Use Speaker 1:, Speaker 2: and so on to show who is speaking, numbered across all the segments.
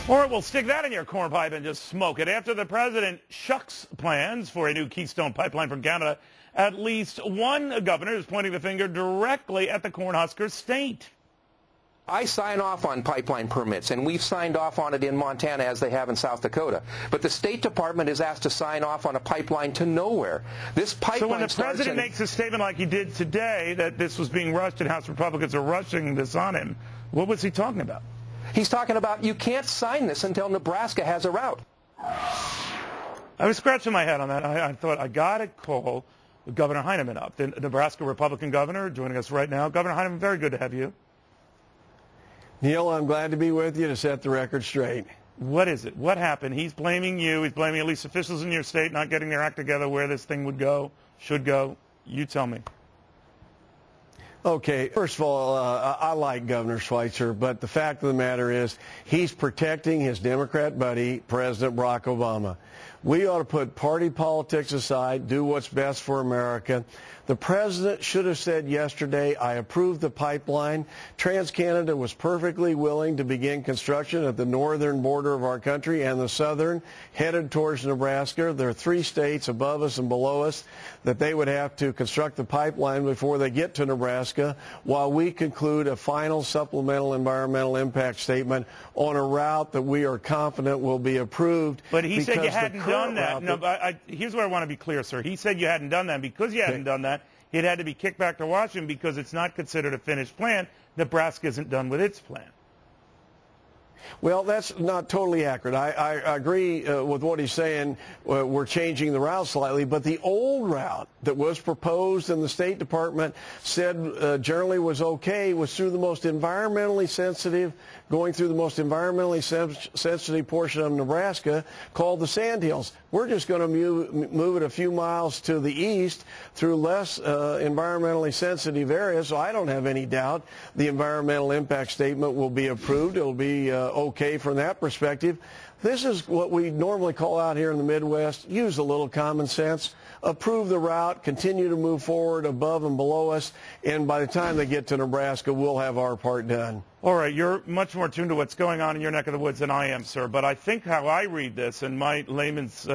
Speaker 1: All right, well, stick that in your corn pipe and just smoke it. After the president shucks plans for a new Keystone pipeline from Canada, at least one governor is pointing the finger directly at the Cornhusker state.
Speaker 2: I sign off on pipeline permits, and we've signed off on it in Montana as they have in South Dakota. But the State Department is asked to sign off on a pipeline to nowhere. This pipeline
Speaker 1: So when the president makes a statement like he did today that this was being rushed and House Republicans are rushing this on him, what was he talking about?
Speaker 2: He's talking about you can't sign this until Nebraska has a route.
Speaker 1: I was scratching my head on that. I thought I got to call Governor Heineman up, the Nebraska Republican governor, joining us right now. Governor Heineman, very good to have you.
Speaker 3: Neil, I'm glad to be with you to set the record straight.
Speaker 1: What is it? What happened? He's blaming you. He's blaming at least officials in your state not getting their act together where this thing would go, should go. You tell me.
Speaker 3: Okay, first of all, I like Governor Schweitzer, but the fact of the matter is he's protecting his Democrat buddy, President Barack Obama. We ought to put party politics aside, do what's best for America. The president should have said yesterday, I approved the pipeline. TransCanada was perfectly willing to begin construction at the northern border of our country and the southern, headed towards Nebraska. There are 3 states above us and below us that they would have to construct the pipeline before they get to Nebraska, while we conclude a final supplemental environmental impact statement on a route that we are confident will be approved.
Speaker 1: But he said you hadn't done that. No, here's where I want to be clear, sir. He said you hadn't done that. Because you hadn't done that, it had to be kicked back to Washington because it's not considered a finished plan. Nebraska isn't done with its plan.
Speaker 3: Well, that's not totally accurate. I agree with what he's saying. We're changing the route slightly, but the old route that was proposed and the State Department said generally was okay was through the most environmentally sensitive, going through the most environmentally sensitive portion of Nebraska called the Sandhills. We're just going to move it a few miles to the east through less environmentally sensitive areas, so I don't have any doubt the environmental impact statement will be approved. It will be okay from that perspective. This is what we normally call out here in the Midwest, use a little common sense, approve the route, continue to move forward above and below us, and by the time they get to Nebraska, we'll have our part done.
Speaker 1: All right, you're much more tuned to what's going on in your neck of the woods than I am, sir, but I think how I read this and my layman's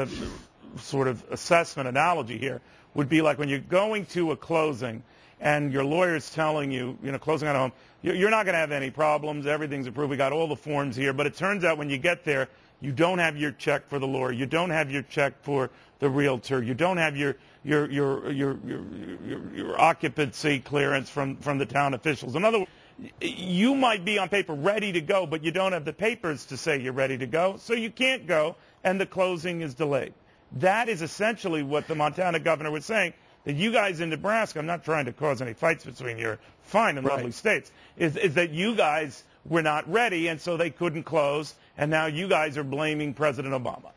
Speaker 1: sort of assessment analogy here would be like when you're going to a closing and your lawyer's telling you, closing at home, you're not going to have any problems, everything's approved, we got all the forms here, but it turns out when you get there, you don't have your check for the lawyer, you don't have your check for the realtor, you don't have your occupancy clearance from the town officials. In other words, you might be on paper ready to go, but you don't have the papers to say you're ready to go, so you can't go, and the closing is delayed. That is essentially what the Montana governor was saying, that you guys in Nebraska, I'm not trying to cause any fights between your fine and lovely states, is that you guys were not ready, and so they couldn't close, and now you guys are blaming President Obama.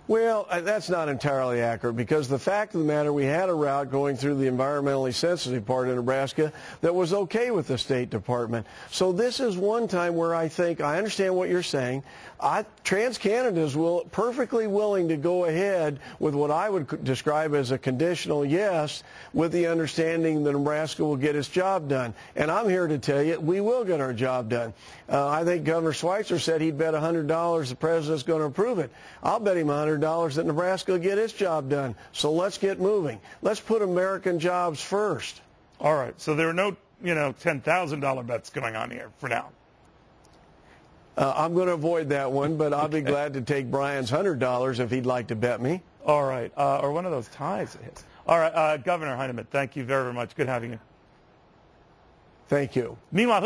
Speaker 3: Well, that's not entirely accurate, because the fact of the matter, we had a route going through the environmentally sensitive part of Nebraska that was okay with the State Department. So this is one time where I think, I understand what you're saying. TransCanada is perfectly willing to go ahead with what I would describe as a conditional yes, with the understanding that Nebraska will get its job done. And I'm here to tell you, we will get our job done. I think Governor Schweitzer said he'd bet $100 the president's going to approve it. I'll bet him $100 that Nebraska will get its job done. So let's get moving. Let's put American jobs first.
Speaker 1: All right. So there are no, $10,000 bets going on here for now.
Speaker 3: I'm going to avoid that one, but I'll be glad to take Brian's $100 if he'd like to bet me.
Speaker 1: All right. Or one of those ties. All right. Governor Heineman, thank you very, very much. Good having you.
Speaker 3: Thank you.
Speaker 1: Meanwhile,